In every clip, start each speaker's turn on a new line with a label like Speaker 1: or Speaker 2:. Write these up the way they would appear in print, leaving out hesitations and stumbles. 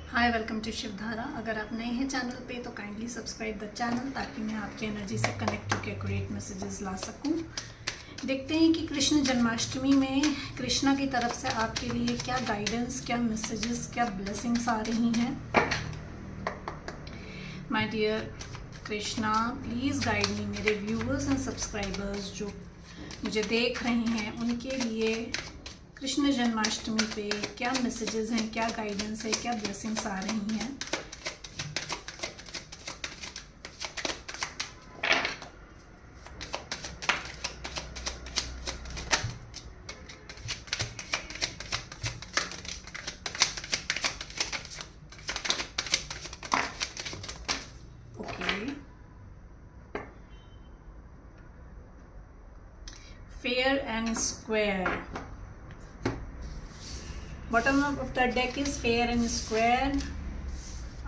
Speaker 1: Hi, welcome to Shivdhara. अगर आप नए हैं चैनल पे तो काइंडली सब्सक्राइब द चैनल ताकि मैं आपकी एनर्जी से कनेक्ट होकर एक्यूरेट मैसेजेस ला सकूं। देखते हैं कि कृष्ण जन्माष्टमी में कृष्णा की तरफ से आपके लिए क्या गाइडेंस, क्या मैसेजेस, क्या ब्लेसिंग्स आ रही हैं। My dear Krishna, please guide me. मेरे व्यूअर्स एंड सब्सक्राइबर्स जो मुझे देख रहे हैं उनके लिए कृष्ण जन्माष्टमी पे क्या मैसेजेस हैं, क्या गाइडेंस है, क्या ब्लेसिंग्स आ रही हैं। Okay, fair and square. Bottom of the deck is fair and square.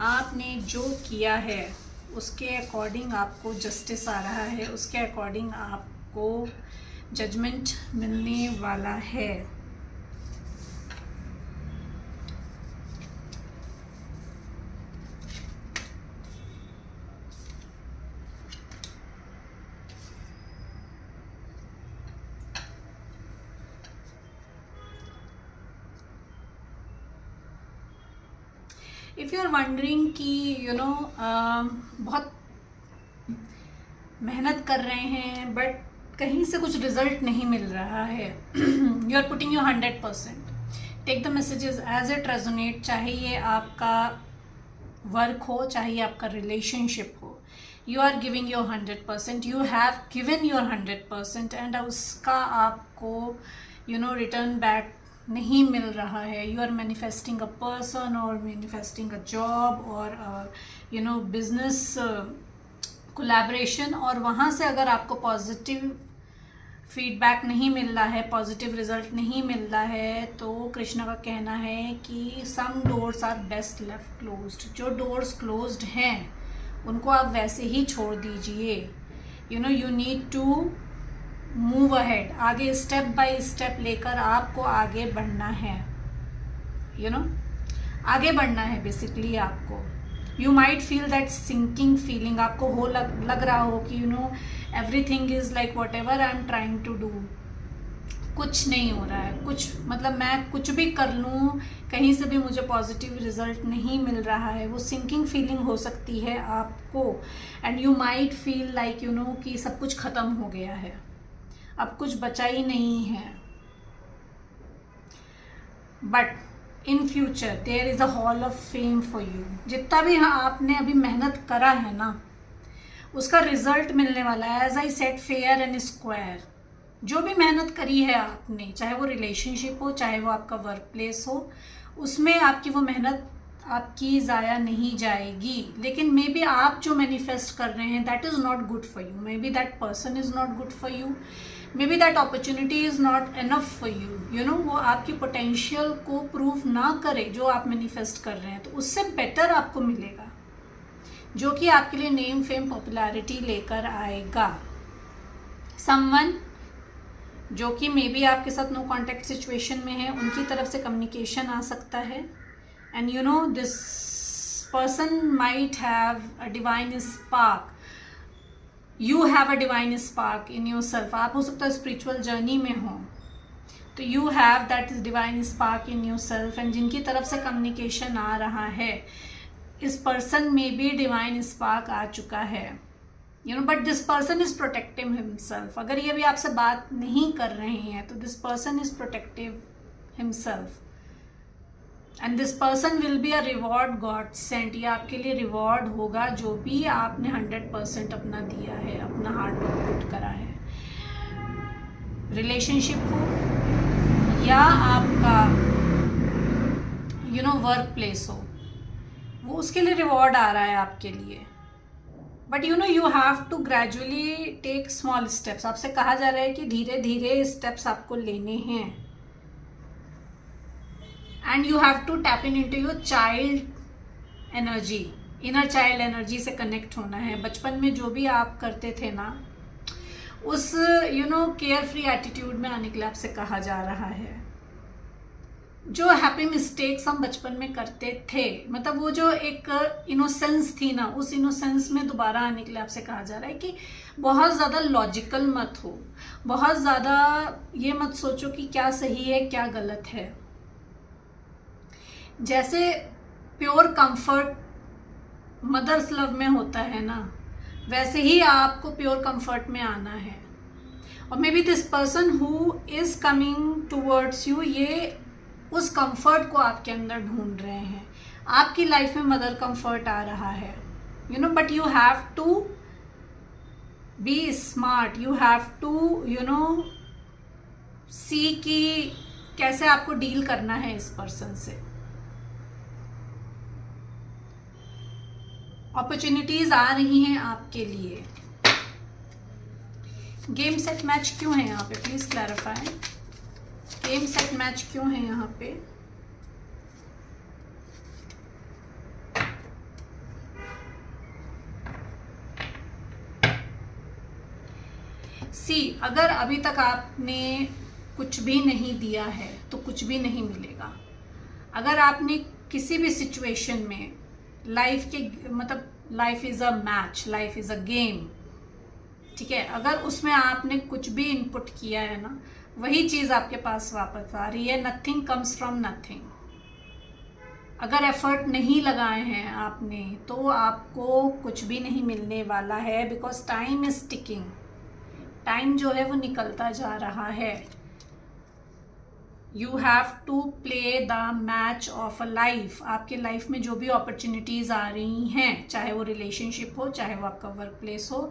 Speaker 1: आपने जो किया है उसके अकॉर्डिंग आपको जस्टिस आ रहा है, उसके अकॉर्डिंग आपको जजमेंट मिलने वाला है। इफ़ यू आर वंडरिंग कि बहुत मेहनत कर रहे हैं बट कहीं से कुछ रिजल्ट नहीं मिल रहा है, you are putting your 100%। Take the messages as it resonate. चाहे ये आपका वर्क हो, चाहे ये आपका रिलेशनशिप हो, you are giving your 100%, you have given your 100% and उसका आपको रिटर्न बैक नहीं मिल रहा है। You are manifesting a person और मैनिफेस्टिंग अ जॉब और बिजनेस कोलैबोरेशन, और वहाँ से अगर आपको पॉजिटिव फीडबैक नहीं मिल रहा है, पॉजिटिव रिजल्ट नहीं मिल रहा है, तो कृष्णा का कहना है कि some doors are best left closed. जो डोर्स क्लोज्ड हैं उनको आप वैसे ही छोड़ दीजिए। You need to move ahead. आगे स्टेप बाय स्टेप लेकर आपको आगे बढ़ना है। आगे बढ़ना है बेसिकली आपको। You might feel that sinking feeling. आपको हो लग रहा हो कि everything is like whatever I am trying to do, कुछ नहीं हो रहा है, कुछ मतलब मैं कुछ भी कर लूँ कहीं से भी मुझे पॉजिटिव रिजल्ट नहीं मिल रहा है। वो सिंकिंग फीलिंग हो सकती है आपको। And you might feel like कि सब कुछ ख़त्म हो गया है, अब कुछ बचा ही नहीं है। But in future there is a hall of fame for you. जितना भी आपने अभी मेहनत करा है ना, उसका रिजल्ट मिलने वाला है। As I said, fair and square. जो भी मेहनत करी है आपने, चाहे वो रिलेशनशिप हो, चाहे वो आपका वर्क प्लेस हो, उसमें आपकी वो मेहनत आपकी ज़ाया नहीं जाएगी। लेकिन मे बी आप जो मैनिफेस्ट कर रहे हैं that is not good for you, may be that person is not good for you, may be that opportunity is not enough for you. वो आपकी पोटेंशियल को प्रूव ना करे जो आप मैनिफेस्ट कर रहे हैं, तो उससे बेटर आपको मिलेगा, जो कि आपके लिए नेम, फेम, पॉपुलैरिटी लेकर आएगा। समवन जो कि मे बी आपके साथ नो कॉन्टैक्ट सिचुएशन में है, उनकी तरफ से कम्युनिकेशन आ सकता है। And this person might have a divine spark. You have a divine spark in your self. आप हो सकता है स्पिरिचुअल जर्नी में हो, तो you have that divine spark in your self. And जिनकी तरफ से कम्युनिकेशन आ रहा है, इस पर्सन में भी डिवाइन स्पार्क आ चुका है। But this person is protective himself. अगर ये भी आपसे बात नहीं कर रहे हैं तो this person is protective himself and this person will be a reward god sent. ये आपके लिए रिवॉर्ड होगा जो भी आपने 100% अपना दिया है, अपना हार्ड वर्क पुट करा है। रिलेशनशिप हो या आपका वर्क प्लेस हो, वो उसके लिए रिवॉर्ड आ रहा है आपके लिए। But you have to gradually take small steps. आपसे कहा जा रहा है कि धीरे धीरे स्टेप्स आपको लेने हैं। And you have to tap in into your child energy, inner child energy से कनेक्ट होना है। बचपन में जो भी आप करते थे ना, उस केयर फ्री एटीट्यूड में आने के लिए आपसे कहा जा रहा है। जो हैप्पी मिस्टेक्स हम बचपन में करते थे, मतलब वो जो एक इनोसेंस थी ना, उस इनोसेंस में दोबारा आने के लिए आपसे कहा जा रहा है कि बहुत ज़्यादा लॉजिकल मत हो, बहुत ज़्यादा ये मत सोचो कि क्या सही है क्या गलत है। जैसे प्योर कंफर्ट मदर्स लव में होता है ना, वैसे ही आपको प्योर कंफर्ट में आना है। और may be this person who is coming towards you, ये उस कंफर्ट को आपके अंदर ढूंढ रहे हैं। आपकी लाइफ में मदर कंफर्ट आ रहा है, you know, but you have to be smart, you have to you know see कि कैसे आपको डील करना है इस पर्सन से। अपॉर्चुनिटीज आ रही हैं आपके लिए। गेम सेट मैच क्यों है यहाँ पे, please clarify. Game set match क्यों है यहाँ पे? सी, अगर अभी तक आपने कुछ भी नहीं दिया है तो कुछ भी नहीं मिलेगा। अगर आपने किसी भी सिचुएशन में लाइफ के, मतलब life is a match, life is a game, ठीक है, अगर उसमें आपने कुछ भी इनपुट किया है ना, वही चीज आपके पास वापस आ रही है। Nothing comes from nothing. अगर एफर्ट नहीं लगाए हैं आपने तो आपको कुछ भी नहीं मिलने वाला है, because time is ticking. Time जो है वो निकलता जा रहा है। You have to play the match of a life. आपके लाइफ में जो भी अपॉर्चुनिटीज आ रही हैं, चाहे वो रिलेशनशिप हो, चाहे वो आपका वर्क प्लेस हो,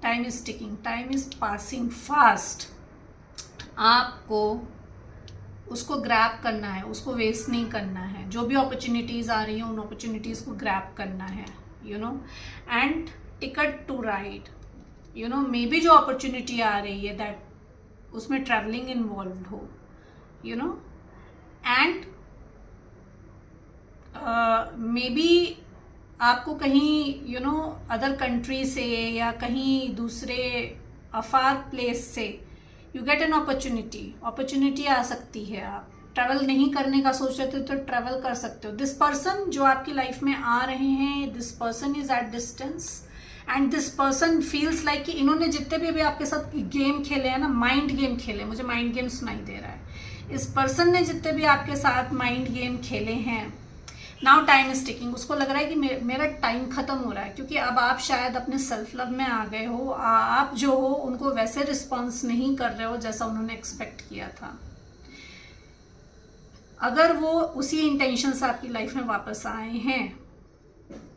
Speaker 1: time is ticking, time is passing fast. आपको उसको ग्रैब करना है, उसको वेस्ट नहीं करना है। जो भी अपॉर्चुनिटीज आ रही हैं उन अपॉर्चुनिटीज को ग्रैब करना है, you know, and ticket to ride, you know. Maybe जो अपॉर्चुनिटी आ रही है दैट उसमें ट्रैवलिंग इन्वॉल्व हो, you know, and maybe आपको कहीं यू नो अदर कंट्री से या कहीं दूसरे अफार प्लेस से यू गेट एन अपॉर्चुनिटी आ सकती है। आप ट्रैवल नहीं करने का सोच रहे थे तो ट्रैवल कर सकते हो। दिस पर्सन जो आपकी लाइफ में आ रहे हैं, this person is at distance and this person feels like कि इन्होंने जितने भी अभी आपके साथ गेम खेले हैं ना, माइंड गेम खेले, मुझे माइंड गेम सुनाई दे रहा है। इस पर्सन ने जितने भी आपके साथ माइंड गेम खेले हैं, नाउ टाइम इज टिकिंग। उसको लग रहा है कि मेरा टाइम खत्म हो रहा है, क्योंकि अब आप शायद अपने सेल्फ लव में आ गए हो। आप जो हो उनको वैसे रिस्पॉन्स नहीं कर रहे हो जैसा उन्होंने एक्सपेक्ट किया था। अगर वो उसी इंटेंशन से आपकी लाइफ में वापस आए हैं,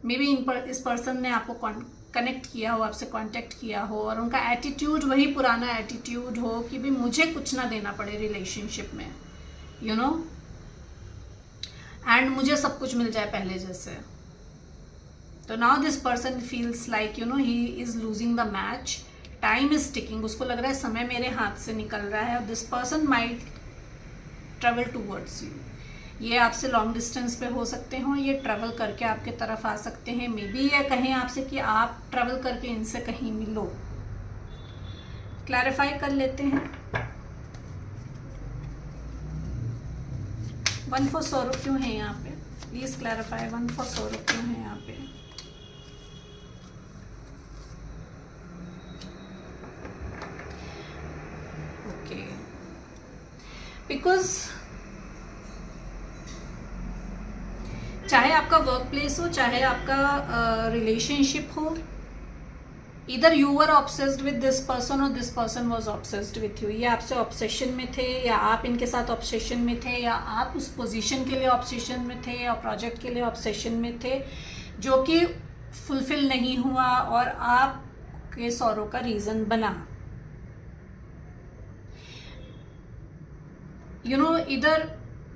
Speaker 1: मे बी इस पर्सन ने आपको कनेक्ट किया हो, आपसे कांटेक्ट किया हो, और उनका एटीट्यूड वही पुराना एटीट्यूड हो कि भी मुझे कुछ ना देना पड़े रिलेशनशिप में, यू नो, एंड मुझे सब कुछ मिल जाए पहले जैसे। तो now this person feels like you no he is losing the match, time is ticking. उसको लग रहा है समय मेरे हाथ से निकल रहा है, और this person might travel towards you. ये आपसे लॉन्ग डिस्टेंस पे हो सकते हो, ये ट्रेवल करके आपके तरफ आ सकते हैं। मे बी ये कहें आपसे कि आप ट्रेवल करके इनसे कहीं मिलो। क्लैरिफाई कर लेते हैं। 1 for sorrow क्यों है यहाँ पे, प्लीज क्लैरिफाई। 1 for sorrow क्यों है यहाँ पे? ओके, बिकॉज चाहे आपका वर्क प्लेस हो, चाहे आपका रिलेशनशिप हो, इधर you were obsessed with this person और this person was obsessed with you. ये आपसे ऑब्सेशन में थे, या आप इनके साथ ऑब्सेशन में थे, या आप उस पोजीशन के लिए ऑब्सेशन में थे, या प्रोजेक्ट के लिए ऑब्सेशन में थे, जो कि फुलफिल नहीं हुआ और आपके सॉरो का रीजन बना। यू नो, इधर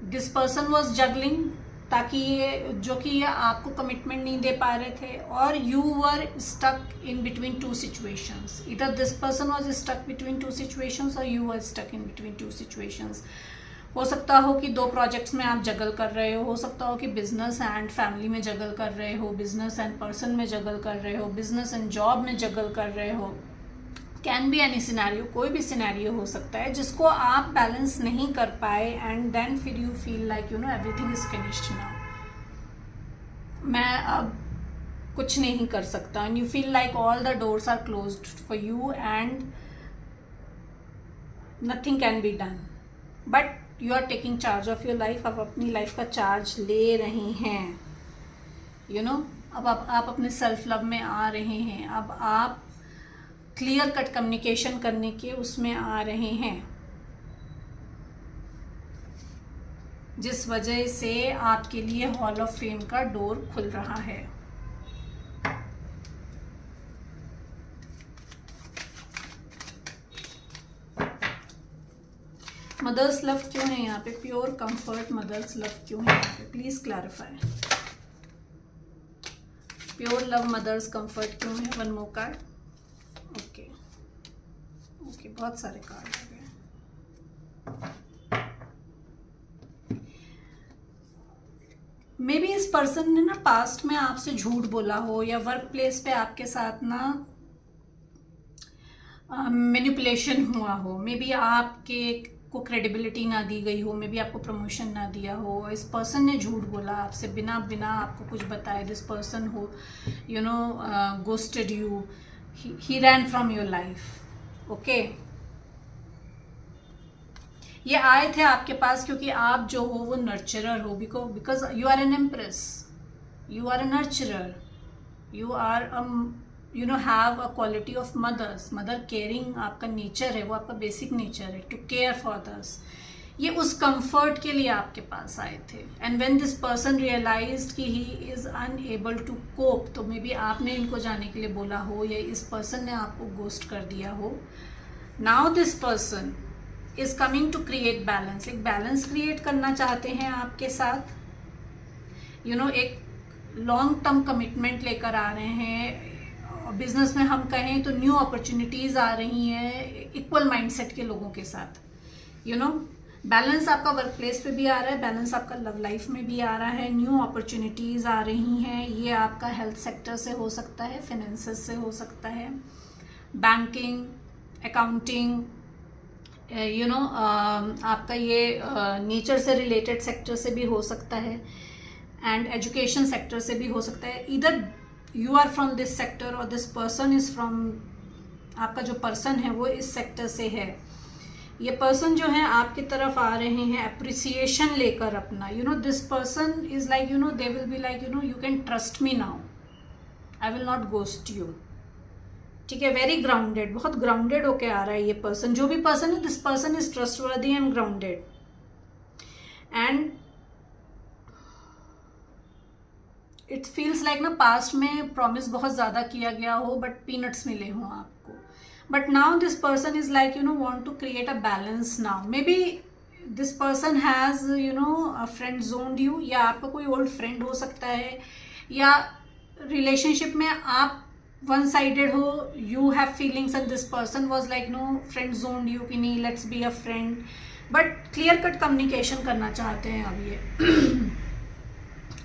Speaker 1: दिस पर्सन वॉज जगलिंग, ताकि ये जो कि ये आपको कमिटमेंट नहीं दे पा रहे थे, और you were stuck in between 2 situations. इधर this person was stuck between 2 situations और you were stuck in between 2 situations. हो सकता हो कि 2 प्रोजेक्ट्स में आप जगल कर रहे हो सकता हो कि बिजनेस एंड फैमिली में जगल कर रहे हो, बिजनेस एंड पर्सन में जगल कर रहे हो, बिजनेस एंड जॉब में जगल कर रहे कैन बी एनी सिनेरियो, कोई भी सिनेरियो हो सकता है जिसको आप बैलेंस नहीं कर पाए एंड देन फिर you feel like everything is finished now, मैं अब कुछ नहीं कर सकता, and you feel like all the doors are closed for you and nothing can be done, but you are taking charge of your life. आप अपनी life का charge ले रहे हैं, अब आप अपने सेल्फ लव में आ रहे हैं, अब आप क्लियर कट कम्युनिकेशन करने के उसमें आ रहे हैं, जिस वजह से आपके लिए हॉल ऑफ फेम का डोर खुल रहा है। मदर्स लव क्यों है यहाँ पे? प्योर कंफर्ट मदर्स लव क्यों है यहाँ पे? Please clarify. Pure love mother's comfort क्यों है? One more card. Okay okay, बहुत सारे कार्ड आ गए। मे बी इस पर्सन ने ना पास्ट में आपसे झूठ बोला हो, या वर्क प्लेस पे आपके साथ ना मैनिपुलेशन हुआ हो, मे बी आपके को क्रेडिबिलिटी ना दी गई हो, मे बी आपको प्रमोशन ना दिया हो, इस पर्सन ने झूठ बोला आपसे बिना आपको कुछ बताए। दिस पर्सन हो ghosted you, he ran from your life. Okay, ये आए थे आपके पास क्योंकि आप जो हो वो नर्चरर हो, because you are an empress, you are a nurturer, you are have a quality of mothers. Mother caring आपका नेचर है, वो आपका बेसिक नेचर है, टू केयर फॉर अदर्स। ये उस कंफर्ट के लिए आपके पास आए थे, and when this person realised कि he is unable to cope, तो मे बी आपने इनको जाने के लिए बोला हो, या इस पर्सन ने आपको गोस्ट कर दिया हो। Now this person is coming to create balance, एक बैलेंस क्रिएट करना चाहते हैं आपके साथ। एक लॉन्ग टर्म कमिटमेंट लेकर आ रहे हैं। बिजनेस में हम कहें तो न्यू अपॉर्चुनिटीज आ रही हैं इक्वल माइंडसेट के लोगों के साथ। बैलेंस आपका वर्क प्लेस पे भी आ रहा है, बैलेंस आपका लव लाइफ में भी आ रहा है, न्यू अपॉर्चुनिटीज आ रही हैं। ये आपका हेल्थ सेक्टर से हो सकता है, फाइनेंसेस से हो सकता है, बैंकिंग, अकाउंटिंग, आपका ये नेचर से रिलेटेड सेक्टर से भी हो सकता है, एंड एजुकेशन सेक्टर से भी हो सकता है। इधर you are from this sector और दिस पर्सन इज फ्रॉम, आपका जो पर्सन है वो इस सेक्टर से है। ये पर्सन जो है आपकी तरफ आ रहे हैं अप्रिसिएशन लेकर अपना। This person is like they will be like you can trust me now, I will not ghost you. ठीक है, वेरी ग्राउंडेड, बहुत ग्राउंडेड होके आ रहा है ये पर्सन। जो भी पर्सन है, this person is trustworthy and grounded, and it feels like ना पास्ट में प्रॉमिस बहुत ज़्यादा किया गया हो बट पीनट्स मिले हों आपको। But now this person is like want to create a balance now. Maybe this person has friend zoned you, या आपका कोई ओल्ड फ्रेंड हो सकता है, या रिलेशनशिप में आप वन साइडेड हो, you have feelings and this person was like friend zoned you कि नहीं let's be a friend, but clear cut communication करना चाहते हैं अब ये।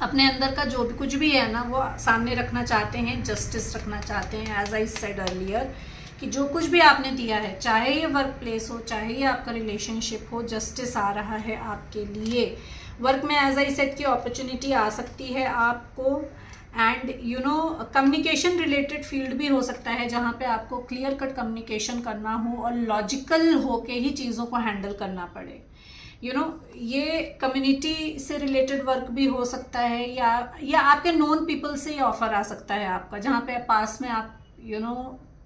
Speaker 1: अपने अंदर का जो भी कुछ भी है ना वो सामने रखना चाहते हैं, जस्टिस रखना चाहते हैं। एज आई सेड अर्लियर कि जो कुछ भी आपने दिया है, चाहे ये वर्क प्लेस हो, चाहे ये आपका रिलेशनशिप हो, जस्टिस आ रहा है आपके लिए। वर्क में एज आई सेड की अपॉर्चुनिटी आ सकती है आपको, एंड कम्युनिकेशन रिलेटेड फील्ड भी हो सकता है जहाँ पे आपको क्लियर कट कम्युनिकेशन करना हो और लॉजिकल होके ही चीज़ों को हैंडल करना पड़े। ये कम्युनिटी से रिलेटेड वर्क भी हो सकता है, या आपके नोन पीपल से ये ऑफर आ सकता है आपका, जहाँ पे पास में आप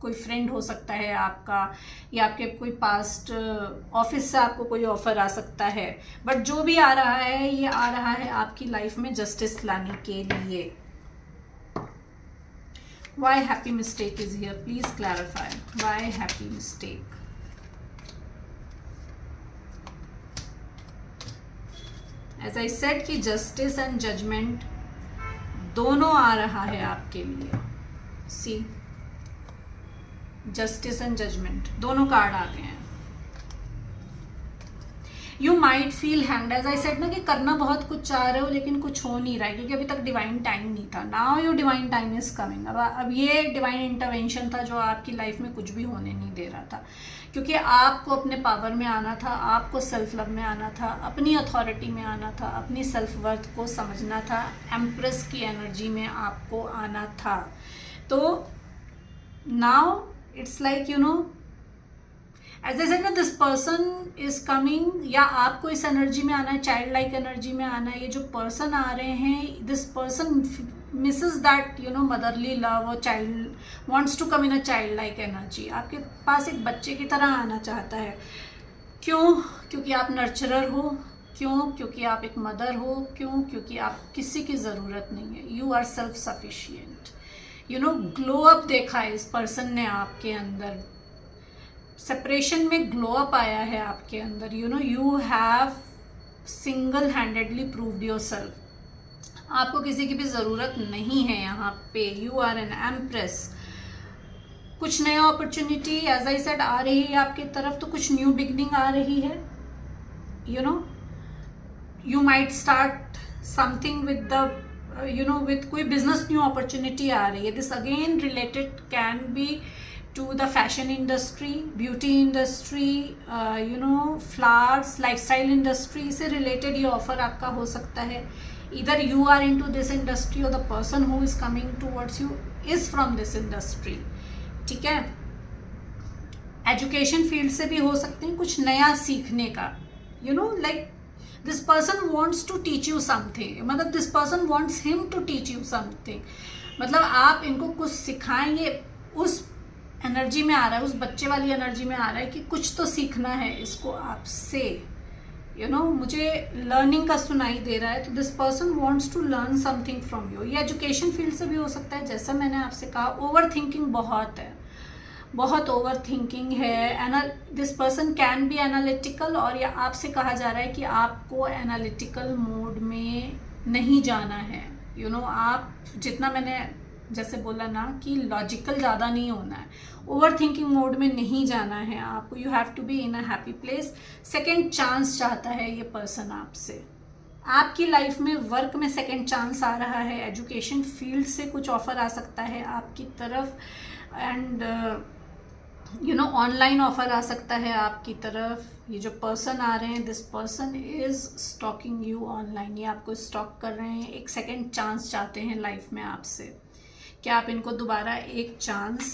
Speaker 1: कोई फ्रेंड हो सकता है आपका, या आपके कोई पास्ट ऑफिस से आपको कोई ऑफर आ सकता है। बट जो भी आ रहा है, ये आ रहा है आपकी लाइफ में जस्टिस लाने के लिए। Why happy mistake is here? Please clarify. Why happy mistake? As I said कि justice and judgment दोनों आ रहा है आपके लिए। See, justice and judgment दोनों कार्ड आ गए हैं। You might feel hanged, as I said ना कि करना बहुत कुछ चाह रहे हो लेकिन कुछ हो नहीं रहा है क्योंकि अभी तक डिवाइन टाइम नहीं था. Now your divine time is coming. अब ये डिवाइन इंटरवेंशन था जो आपकी लाइफ में कुछ भी होने नहीं दे रहा था, क्योंकि आपको अपने पावर में आना था, आपको सेल्फ लव में आना था, अपनी अथॉरिटी में आना था, अपनी सेल्फ वर्थ को समझना था, एम्प्रेस की एनर्जी में आपको आना था. तो now it's like you know, as I said ना, दिस पर्सन इज कमिंग, या आपको इस एनर्जी में आना है, चाइल्ड लाइक एनर्जी में आना है. ये जो पर्सन आ रहे हैं, this person misses that you know motherly love, और child wants to come in a child like energy. आपके पास एक बच्चे की तरह आना चाहता है. क्यों? क्योंकि आप नर्चरर हो. क्यों? क्योंकि आप एक मदर हो. क्यों? क्योंकि आप किसी की ज़रूरत नहीं है. You are self sufficient. You know, glow up देखा है इस पर्सन ने आपके अंदर. सेपरेशन में ग्लो अप आया है आपके अंदर. You know, you have single handedly proved yourself. आपको किसी की भी ज़रूरत नहीं है यहाँ पे. You are an empress. कुछ नया अपॉर्चुनिटी एज आई सेड आ रही है आपकी तरफ, तो कुछ न्यू बिगनिंग आ रही है. You know, you might start something with the you know with कोई बिजनेस न्यू अपॉर्चुनिटी आ रही है. This again related can be to the fashion industry, beauty industry, you know, flowers, lifestyle industry से related ये offer आपका हो सकता है. Either you are into this industry or the person who is coming towards you is from this industry. ठीक है. Education field से भी हो सकते हैं, कुछ नया सीखने का. You know, like this person wants to teach you something, मतलब this person wants him to teach you something. मतलब आप इनको कुछ सिखाएं. ये उस एनर्जी में आ रहा है, उस बच्चे वाली एनर्जी में आ रहा है कि कुछ तो सीखना है इसको आपसे. यू नो, मुझे लर्निंग का सुनाई दे रहा है. तो this person wants to learn something from you. ये एजुकेशन फील्ड से भी हो सकता है. जैसा मैंने आपसे कहा, ओवर थिंकिंग बहुत है, बहुत ओवर थिंकिंग है. This person can be analytical, और या आपसे कहा जा रहा है कि आपको एनालिटिकल मोड में नहीं जाना है. यू नो, आप जितना मैंने जैसे बोला ना कि लॉजिकल ज़्यादा नहीं होना है, ओवर थिंकिंग मोड में नहीं जाना है आपको. You have to be in a happy place. Second chance चाहता है ये पर्सन आपसे. आपकी लाइफ में वर्क में सेकेंड चांस आ रहा है. एजुकेशन फील्ड से कुछ ऑफर आ सकता है आपकी तरफ. And you know, online offer आ सकता है आपकी तरफ. ये जो पर्सन आ रहे हैं, this person is stalking you online. ये आपको स्टॉक कर रहे हैं. एक सेकेंड चांस चाहते हैं लाइफ में आपसे. क्या आप इनको दोबारा एक चांस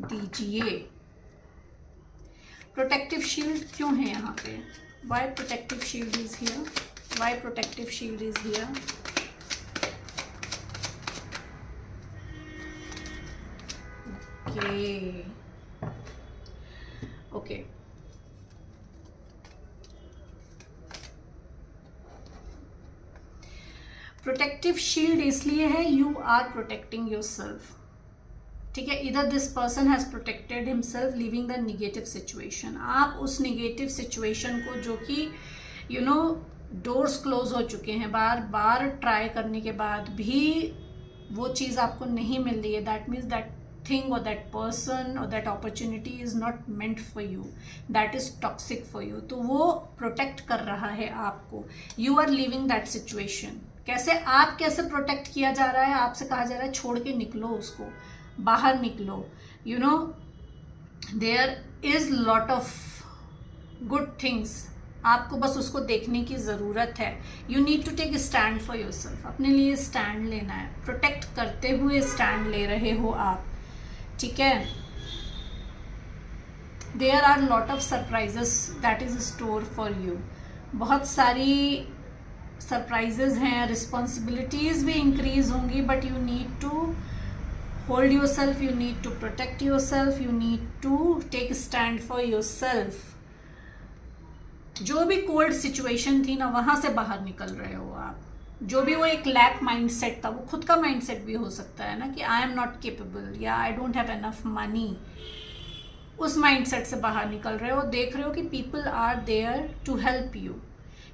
Speaker 1: दीजिए. प्रोटेक्टिव शील्ड क्यों है यहाँ पे? Why protective shield is here? Why protective shield is here? Okay okay, protective shield इसलिए है, you are protecting yourself. ठीक है. इधर this person has protected himself leaving the negative situation. आप उस निगेटिव सिचुएशन को, जो कि यू नो डोर्स क्लोज हो चुके हैं, बार बार ट्राई करने के बाद भी वो चीज़ आपको नहीं मिल रही है, दैट मीन्स दैट थिंग और दैट पर्सन और that opportunity is not meant for you, that is toxic for you. तो वो प्रोटेक्ट कर रहा है आपको. You are leaving that situation. कैसे? आप कैसे प्रोटेक्ट किया जा रहा है? आपसे कहा जा रहा है छोड़ के निकलो उसको, बाहर निकलो. You know, there is lot of good things. आपको बस उसको देखने की ज़रूरत है. You need to take stand for yourself. अपने लिए स्टैंड लेना है. प्रोटेक्ट करते हुए स्टैंड ले रहे हो आप. ठीक है. There are lot of surprises that is store for you. बहुत सारी सरप्राइजेज हैं. रिस्पॉन्सिबिलिटीज़ भी इंक्रीज होंगी, but you need to hold yourself. You need to protect yourself. You need to take stand for yourself. जो भी cold situation थी ना, वहाँ से बाहर निकल रहे हो आप. जो भी वो एक लैक माइंडसेट था, वो खुद का माइंडसेट भी हो सकता है ना कि आई एम नॉट केपेबल या I don't have enough money. उस माइंडसेट से बाहर निकल रहे हो. देख रहे हो कि people are there to help you.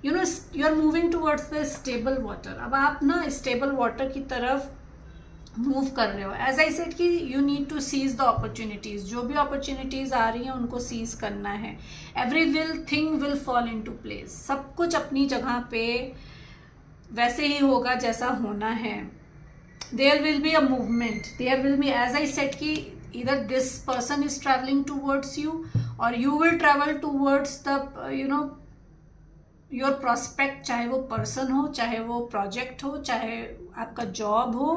Speaker 1: You know, you are moving towards the stable water. अब आप ना स्टेबल वाटर की तरफ मूव कर रहे हो। एज आई सेड कि you need to seize the opportunities, जो भी अपॉर्चुनिटीज आ रही हैं उनको सीज करना है। Everything will fall into place, सब कुछ अपनी जगह पे वैसे ही होगा जैसा होना है। There will be a movement, there will be, as I said कि either this person is traveling towards you or you will travel towards the your prospect, चाहे वो person हो, चाहे वो project हो, चाहे आपका job हो,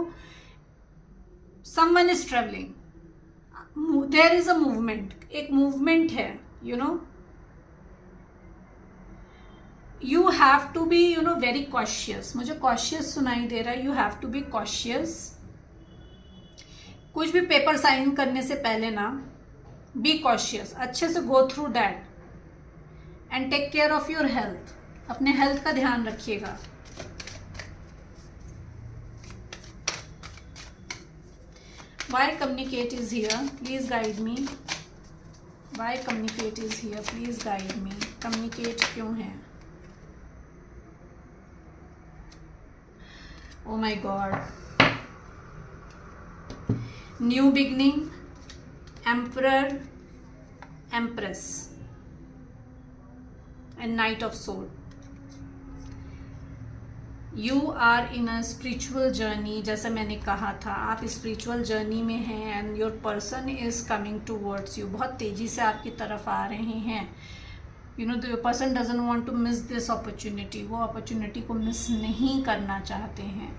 Speaker 1: someone is traveling, there is a movement, एक movement है, you have to be very cautious। मुझे cautious सुनाई दे रहा है, you have to be cautious। कुछ भी पेपर साइन करने से पहले ना बी कॉशियस, अच्छे से go through that and take care of your health, अपने हेल्थ का ध्यान रखिएगा। Why communicate is here, please guide me. Why communicate is here, please guide me. Communicate क्यों है? Oh my god, new beginning, emperor, empress and knight of soul. You are in a spiritual journey, जैसे मैंने कहा था आप spiritual journey में हैं and your person is coming towards you, बहुत तेजी से आपकी तरफ आ रहे हैं। The person doesn't want to miss this opportunity, वो अपॉर्चुनिटी को मिस नहीं करना चाहते हैं।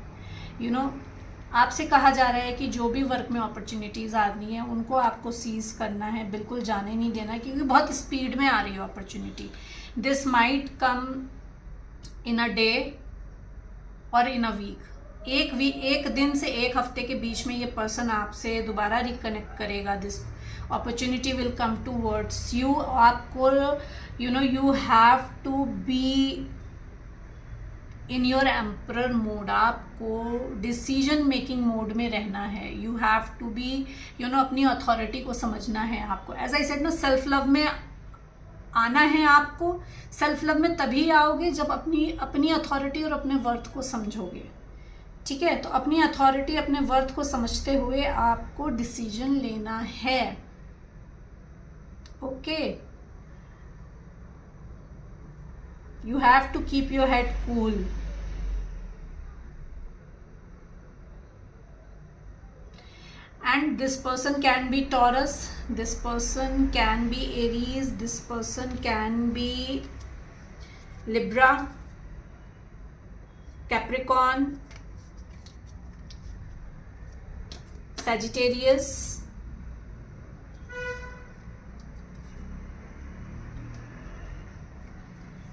Speaker 1: आपसे कहा जा रहा है कि जो भी वर्क में अपॉर्चुनिटीज़ आ रही हैं उनको आपको सीज करना है, बिल्कुल जाने नहीं देना, क्योंकि बहुत स्पीड में आ रही है opportunity. This might come in a day और इन अ वीक। एक दिन से एक हफ्ते के बीच में ये पर्सन आपसे दोबारा रिकनेक्ट करेगा। This opportunity will come towards you. आपको you have to be in your emperor mode, आपको डिसीजन मेकिंग मोड में रहना है। यू हैव टू बी अपनी अथॉरिटी को समझना है आपको। एज आई सेड ना, सेल्फ लव में आना है आपको। सेल्फ लव में तभी आओगे जब अपनी अथॉरिटी और अपने वर्थ को समझोगे, ठीक है? तो अपनी अथॉरिटी, अपने वर्थ को समझते हुए आपको डिसीजन लेना है। Okay, you have to keep your head cool। and this person can be Taurus, this person can be Aries, this person can be Libra, Capricorn, Sagittarius,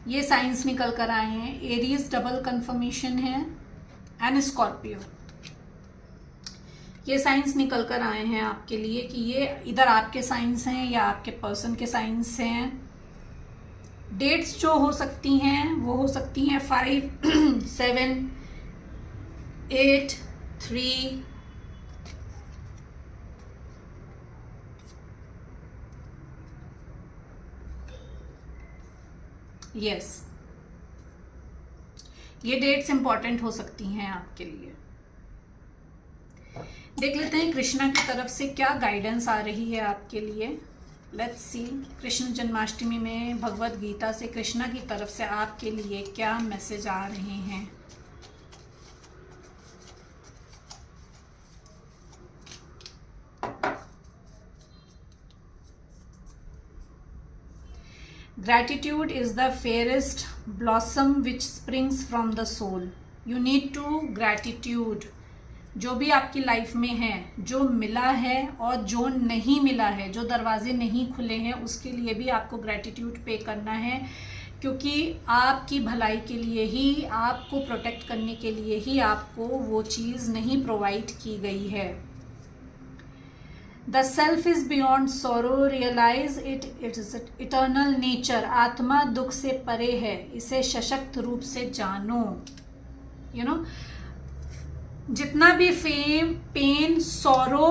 Speaker 1: ये साइंस निकल कर आए हैं। एरीज डबल कंफर्मेशन है and Scorpio, ये science निकल कर आए हैं आपके लिए कि ये इधर आपके साइंस हैं या आपके पर्सन के साइंस हैं। डेट्स जो हो सकती हैं वो हो सकती हैं 5, 7, 8, 3, यस, ये डेट्स इंपॉर्टेंट हो सकती हैं आपके लिए। देख लेते हैं कृष्णा की तरफ से क्या गाइडेंस आ रही है आपके लिए। लेट्स सी, कृष्ण जन्माष्टमी में भगवत गीता से कृष्णा की तरफ से आपके लिए क्या मैसेज आ रहे हैं। Gratitude is the fairest blossom which springs from the soul. You need to gratitude। जो भी आपकी लाइफ में है, जो मिला है और जो नहीं मिला है, जो दरवाजे नहीं खुले हैं, उसके लिए भी आपको ग्रैटिट्यूड पे करना है, क्योंकि आपकी भलाई के लिए ही, आपको प्रोटेक्ट करने के लिए ही आपको वो चीज़ नहीं प्रोवाइड की गई है। The self is beyond sorrow, realise it is eternal nature. आत्मा दुख से परे है, इसे सशक्त रूप से जानो। जितना भी फेम, पेन, सॉरो,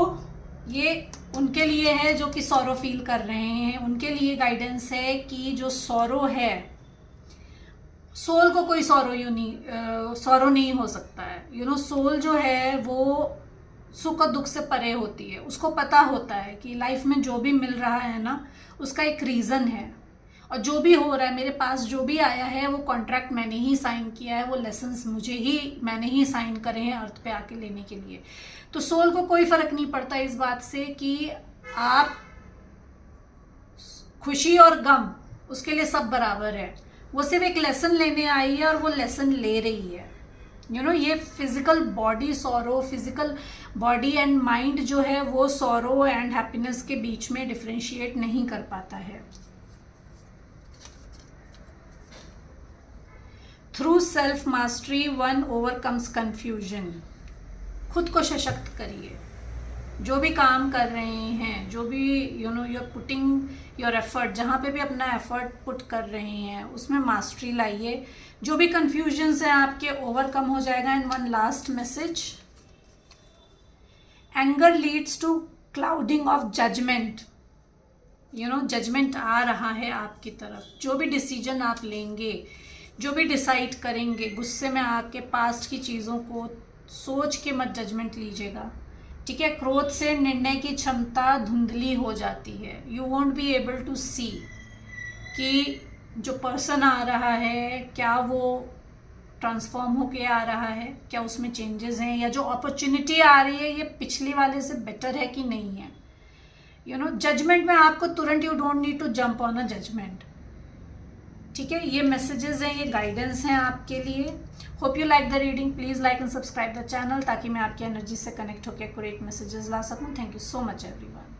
Speaker 1: ये उनके लिए है जो कि सॉरो फील कर रहे हैं। उनके लिए गाइडेंस है कि जो सॉरो है, सोल को कोई सॉरो नहीं हो सकता है। सोल जो है वो सुख और दुख से परे होती है, उसको पता होता है कि लाइफ में जो भी मिल रहा है ना उसका एक रीज़न है, और जो भी हो रहा है मेरे पास, जो भी आया है वो कॉन्ट्रैक्ट मैंने ही साइन किया है, वो लेसन्स मैंने ही साइन करे हैं अर्थ पे आके लेने के लिए। तो सोल को कोई फर्क नहीं पड़ता इस बात से कि आप खुशी और गम, उसके लिए सब बराबर है। वो सिर्फ एक लेसन लेने आई है और वो लेसन ले रही है। ये physical body sorrow, physical body and mind जो है वो सॉरो एंड हैप्पीनेस के बीच में डिफरेंशिएट नहीं कर पाता है। Through self mastery one overcomes confusion. खुद को सशक्त करिए, जो भी काम कर रहे हैं, जो भी यूर पुटिंग योर एफर्ट, जहाँ पे भी अपना एफर्ट पुट कर रहे हैं उसमें मास्टरी लाइए। जो भी कंफ्यूजन्स हैं आपके ओवरकम हो जाएगा। And one last message, anger leads to clouding of judgement. Judgement आ रहा है आपकी तरफ। जो भी डिसीजन आप लेंगे, जो भी डिसाइड करेंगे, गुस्से में आके पास्ट की चीज़ों को सोच के मत जजमेंट लीजिएगा, ठीक है। क्रोध से निर्णय की क्षमता धुंधली हो जाती है। You won't be able to see कि जो पर्सन आ रहा है क्या वो ट्रांसफॉर्म होके आ रहा है, क्या उसमें चेंजेस हैं, या जो अपॉर्चुनिटी आ रही है ये पिछले वाले से बेटर है कि नहीं है। जजमेंट में आपको तुरंत, you don't need to jump on a judgement, ठीक है। ये मैसेजेस हैं, ये गाइडेंस हैं आपके लिए। Hope you like the reading. Please like and subscribe the channel ताकि मैं आपकी एनर्जी से कनेक्ट होकर एक्यूरेट मैसेजेस ला सकूं। Thank you so much everyone.